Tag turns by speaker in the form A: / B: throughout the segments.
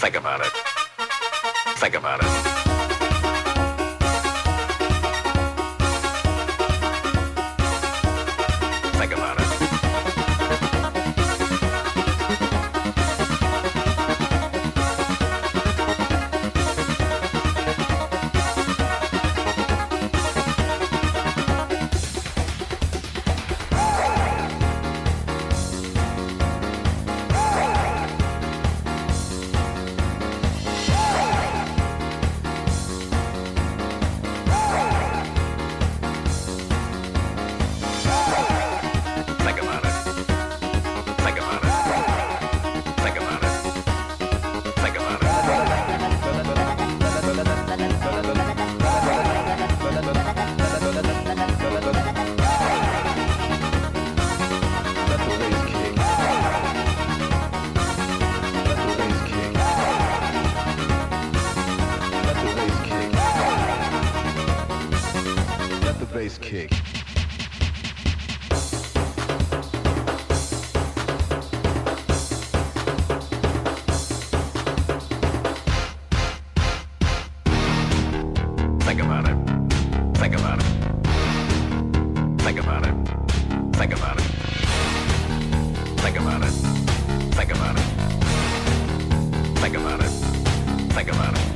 A: Think about it. Think about it. Think about it.
B: Bass kick.
A: Think about it. Think about it. Think about it. Think about it. Think about it. Think about it. Think about it. Think about it. Think about it. Think about it.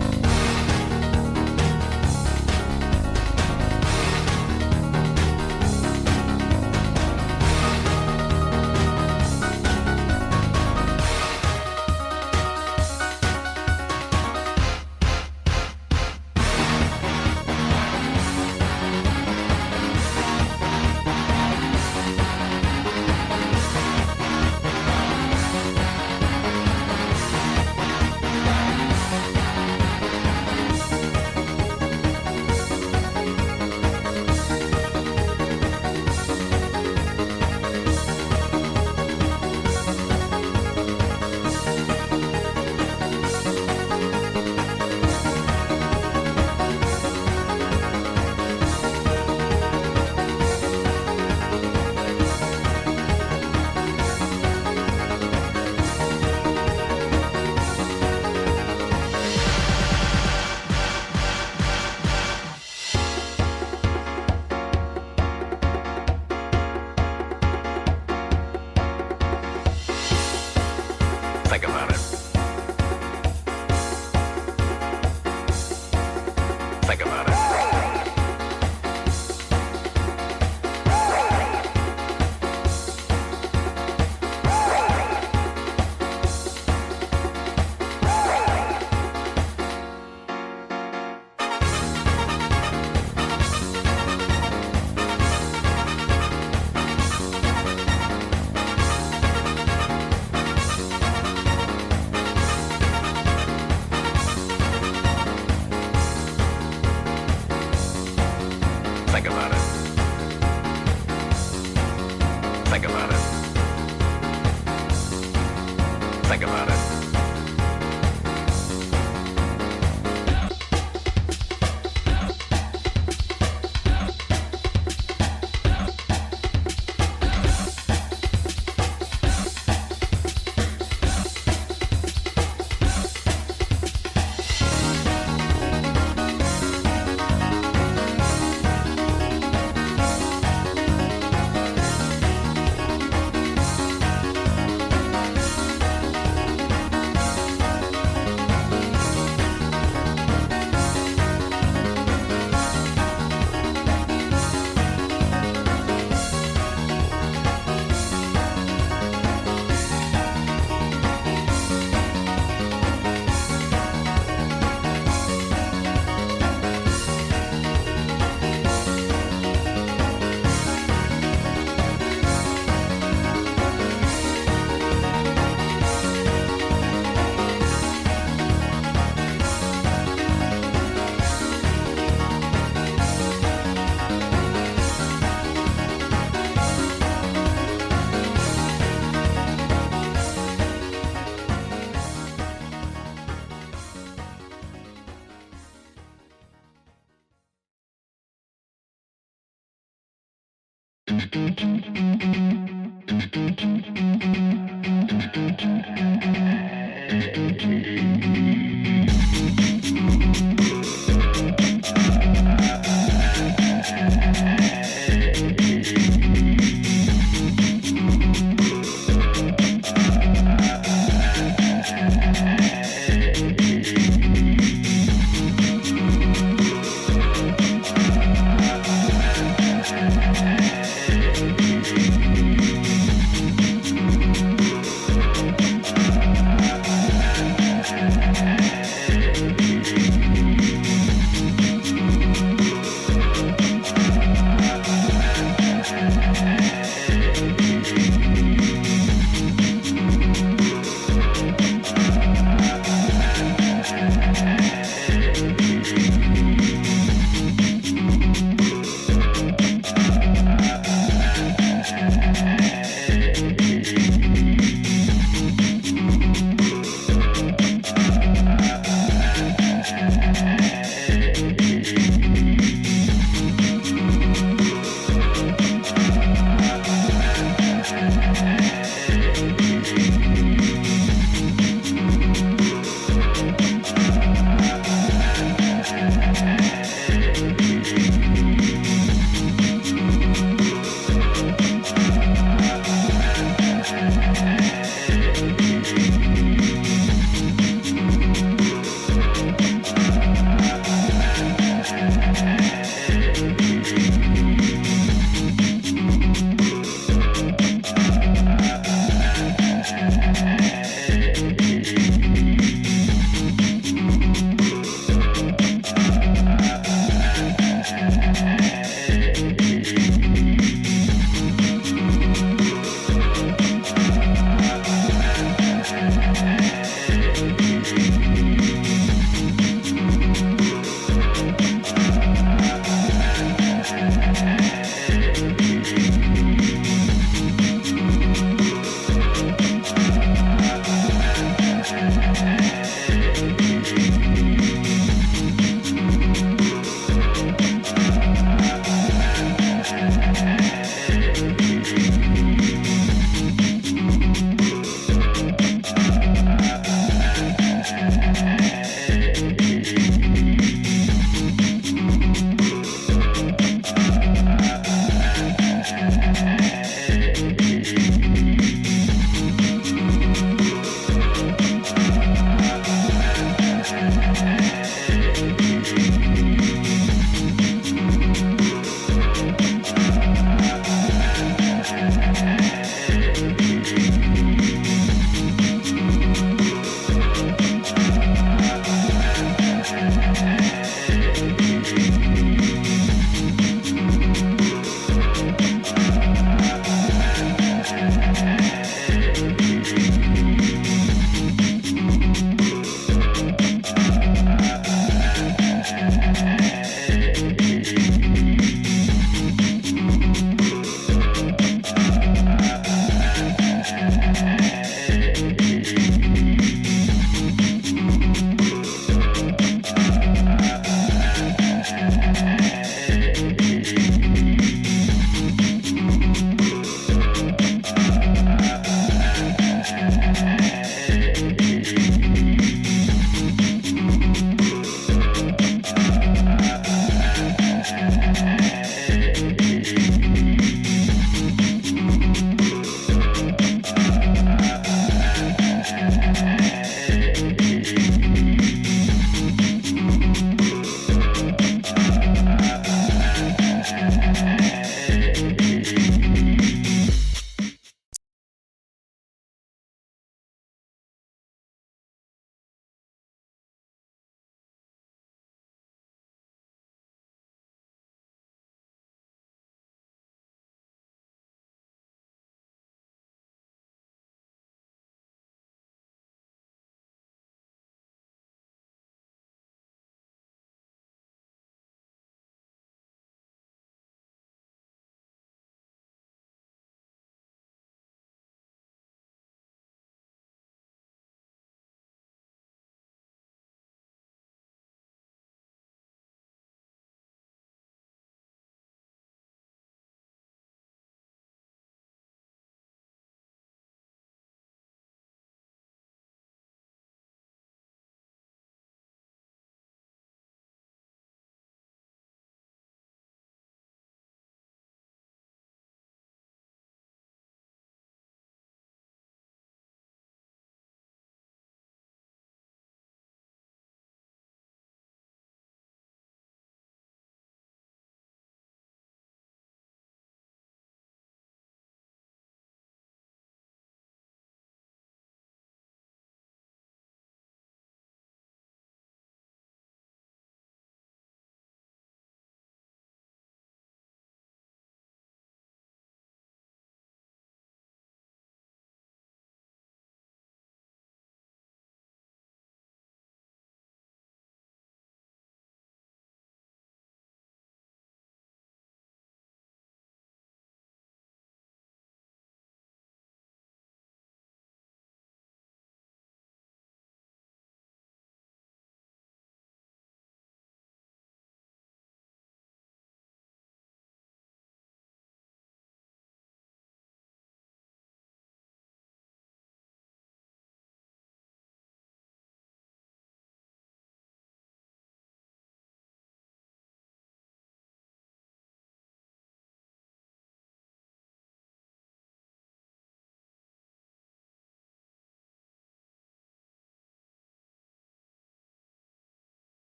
A: Think about it. Think about it. Think about it.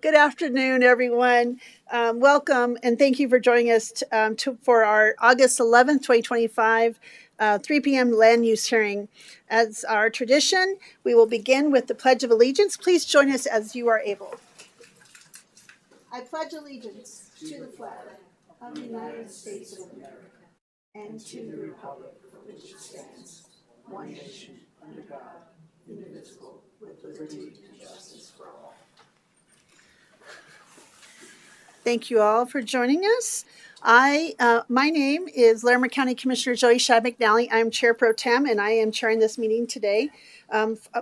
B: Good afternoon, everyone. Welcome, and thank you for joining us for our August 11th, 2025, 3 p.m. land use hearing. As our tradition, we will begin with the Pledge of Allegiance. Please join us as you are able. I pledge allegiance to the flag of the United States of America and to the republic for which it stands, one nation, under God, indivisible, with liberty and justice for all. Thank you all for joining us. My name is Larimer County Commissioner Joey Shad McNally. I'm Chair Pro Tem, and I am chairing this meeting today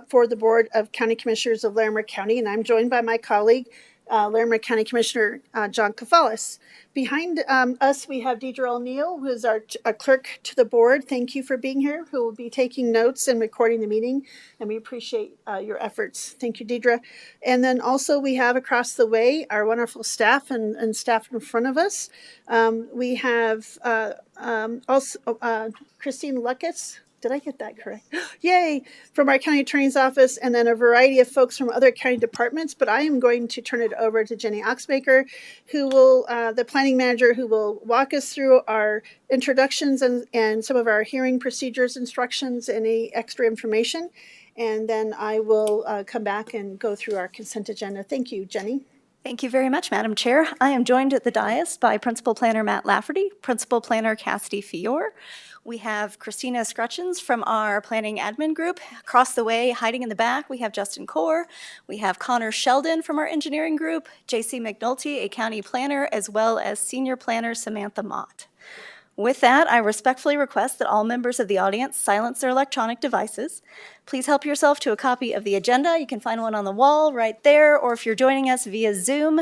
B: for the Board of County Commissioners of Larimer County, and I'm joined by my colleague, Larimer County Commissioner John Kafalis. Behind us, we have Deidre O'Neill, who is our clerk to the board. Thank you for being here, who will be taking notes and recording the meeting, and we appreciate your efforts. Thank you, Deidre. And then also we have across the way our wonderful staff and staff in front of us. We have also Christine Lucketts. Did I get that correct? Yay! From our county attorney's office, and then a variety of folks from other county departments. But I am going to turn it over to Jenny Oxbaker, who will, the planning manager, who will walk us through our introductions and some of our hearing procedures, instructions, any extra information. And then I will come back and go through our consent agenda. Thank you, Jenny.
C: Thank you very much, Madam Chair. I am joined at the dais by Principal Planner Matt Lafferty, Principal Planner Cassidy Fior. We have Christina Scrutchins from our planning admin group. Across the way, hiding in the back, we have Justin Core. We have Connor Sheldon from our engineering group, JC McNulty, a county planner, as well as senior planner Samantha Mott. With that, I respectfully request that all members of the audience silence their electronic devices. Please help yourself to a copy of the agenda. You can find one on the wall right there, or if you're joining us via Zoom,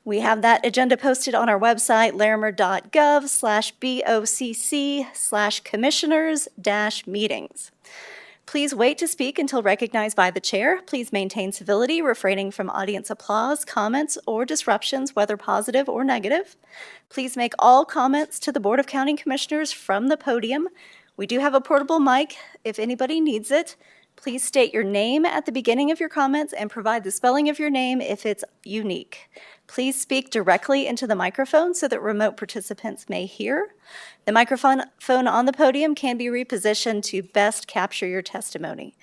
C: we have that agenda posted on our website, larimer.gov/BOCC/commissioners-meetings. Please wait to speak until recognized by the chair. Please maintain civility, refraining from audience applause, comments, or disruptions, whether positive or negative. Please make all comments to the Board of County Commissioners from the podium. We do have a portable mic if anybody needs it. Please state your name at the beginning of your comments and provide the spelling of your name if it's unique. Please speak directly into the microphone so that remote participants may hear. The microphone on the podium can be repositioned to best capture your testimony.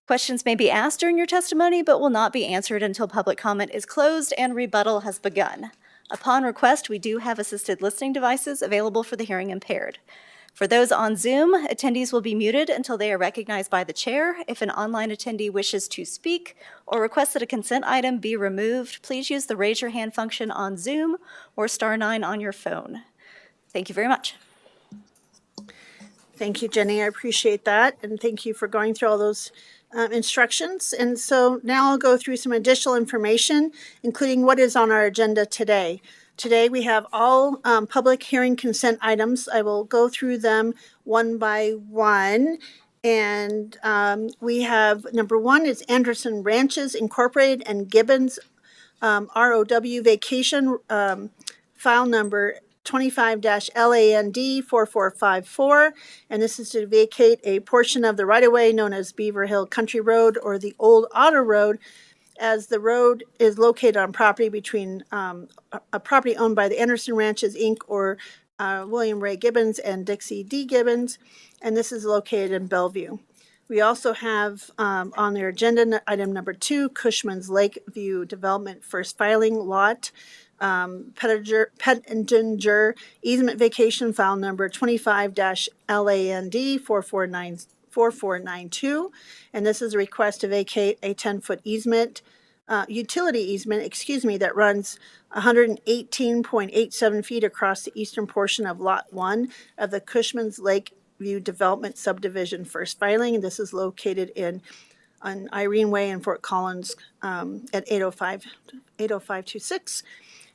C: Questions may be asked during your testimony, but will not be answered until public comment is closed and rebuttal has begun. Upon request, we do have assisted listening devices available for the hearing impaired. For those on Zoom, attendees will be muted until they are recognized by the chair. If an online attendee wishes to speak or requests that a consent item be removed, please use the raise your hand function on Zoom or *9 on your phone. Thank you very much.
B: Thank you, Jenny. I appreciate that. And thank you for going through all those instructions. And so now I'll go through some additional information, including what is on our agenda today. Today we have all public hearing consent items. I will go through them one by one. And we have number one is Anderson Ranches Incorporated and Gibbons ROW Vacation, file number 25-LAND 4454, and this is to vacate a portion of the right-of-way known as Beaver Hill Country Road or the Old Auto Road, as the road is located on property between a property owned by the Anderson Ranches, Inc., or William Ray Gibbons and Dixie D. Gibbons, and this is located in Bellevue. We also have on their agenda item number 2, Cushman's Lakeview Development First Filing Lot, Pettinger Easement Vacation, file number 25-LAND 4492, and this is a request to vacate a 10-foot easement, utility easement, that runs 118.87 feet across the eastern portion of Lot 1 of the Cushman's Lakeview Development Subdivision First Filing. This is located on Irene Way in Fort Collins at 80526.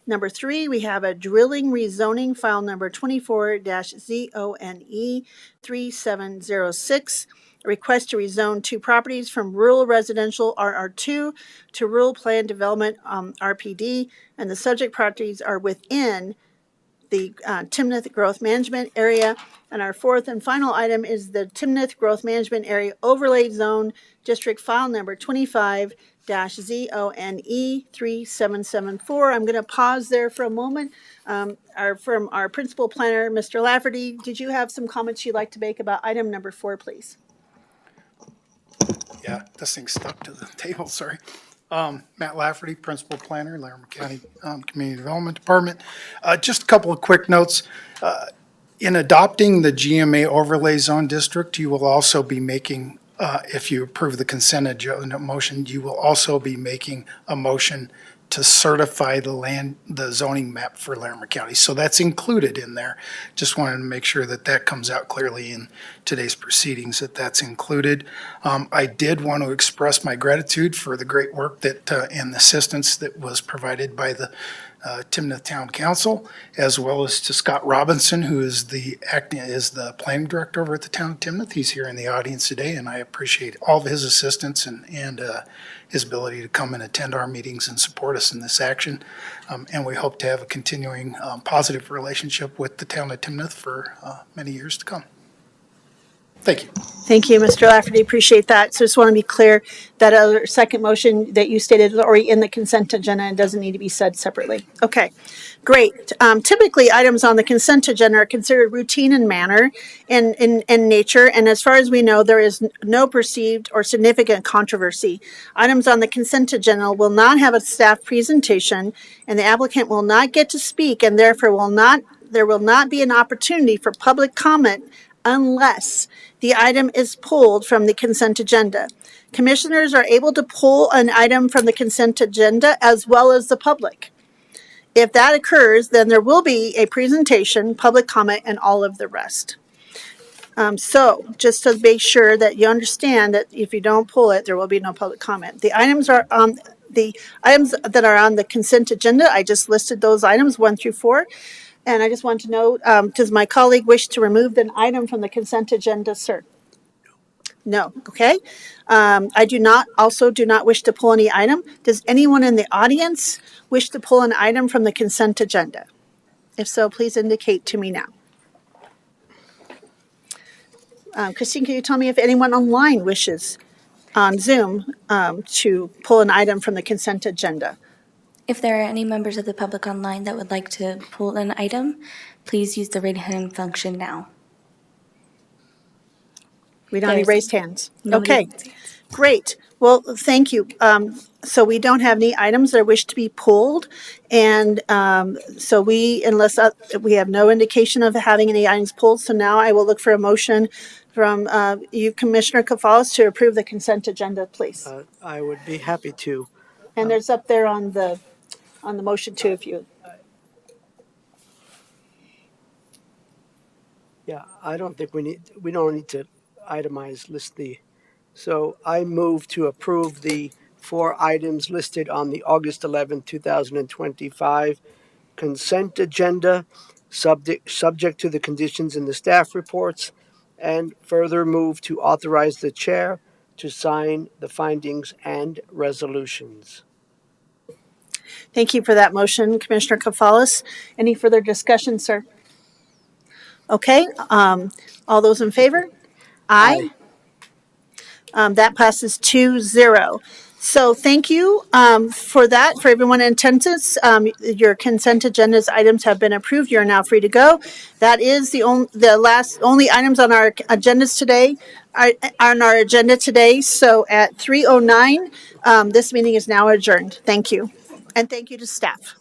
B: Number 3, we have a drilling rezoning, file number 24-ZONE 3706. A request to rezone 2 properties from rural residential RR2 to rural planned development RPD, and the subject properties are within the Timnath Growth Management Area. And our fourth and final item is the Timnath Growth Management Area Overlay Zone District File Number 25-ZONE3774. I'm going to pause there for a moment. From our principal planner, Mr. Lafferty, did you have some comments you'd like to make about item number 4, please?
D: Yeah, this thing's stuck to the table, sorry. Matt Lafferty, Principal Planner, Larimer County Community Development Department. Just a couple of quick notes. In adopting the GMA Overlay Zone District, you will also be making, if you approve the consent agenda motion, you will also be making a motion to certify the zoning map for Larimer County. So that's included in there. Just wanted to make sure that that comes out clearly in today's proceedings, that that's included. I did want to express my gratitude for the great work that and the assistance that was provided by the Timnath Town Council, as well as to Scott Robinson, who is the planning director over at the town of Timnath. He's here in the audience today, and I appreciate all of his assistance and his ability to come and attend our meetings and support us in this action. And we hope to have a continuing positive relationship with the town of Timnath for many years to come. Thank you.
B: Thank you, Mr. Lafferty. Appreciate that. So just want to be clear that other second motion that you stated is already in the consent agenda and doesn't need to be said separately. Okay, great. Typically, items on the consent agenda are considered routine in manner and in nature. And as far as we know, there is no perceived or significant controversy. Items on the consent agenda will not have a staff presentation, and the applicant will not get to speak, and therefore there will not be an opportunity for public comment unless the item is pulled from the consent agenda. Commissioners are able to pull an item from the consent agenda as well as the public. If that occurs, then there will be a presentation, public comment, and all of the rest. So just to make sure that you understand that if you don't pull it, there will be no public comment. The items that are on the consent agenda, I just listed those items 1 through 4. And I just want to know, does my colleague wish to remove an item from the consent agenda, sir? No, okay. I do not wish to pull any item. Does anyone in the audience wish to pull an item from the consent agenda? If so, please indicate to me now. Christine, can you tell me if anyone online wishes on Zoom to pull an item from the consent agenda?
E: If there are any members of the public online that would like to pull an item, please use the raise hand function now.
B: We don't have any raised hands.
E: Nobody
B: Okay,
E: raised hands.
B: great. Well, thank you. So we don't have any items that wish to be pulled. And so unless we have no indication of having any items pulled. So now I will look for a motion from you, Commissioner Kafalis, to approve the consent agenda, please.
F: I would be happy to.
B: And there's up there on the motion too, if you.
F: Yeah, I don't think we don't need to list the, so I move to approve the 4 items listed on the August 11, 2025 consent agenda, subject to the conditions in the staff reports, and further move to authorize the chair to sign the findings and resolutions.
B: Thank you for that motion, Commissioner Kafalis. Any further discussion, sir? Okay, all those in favor? Aye. That passes 2-0. So thank you for that, for everyone in attendance. Your consent agenda's items have been approved. You're now free to go. That is the only items on our agendas today, So at 3:09, this meeting is now adjourned. Thank you. And thank you to staff.